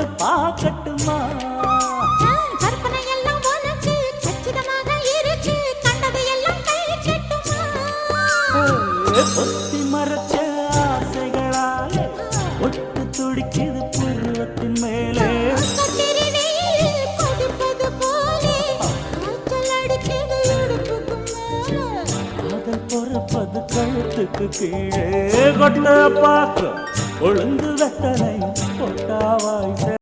ஒண்ணு பார்க்கட்டுமா? கற்பனை எல்லாம் உனக்கு சச்சிதமாக இருக்கு, கண்டது எல்லாம் கை கட்டுமா? பொத்தி மறைச்ச ஆசைகளாலே ஒட்டு துடிக்குது பருவத்தின் மேலே. கொதிப்பது போலே காய்ச்சல் அடிக்குது இடுப்புக்கு மேலே. காதல் பொறுப்பது கழுத்துக்கு கீழே. கொட்ட பார்க்க ஒழுங்கு வெத்தனை பொட்டாவாய்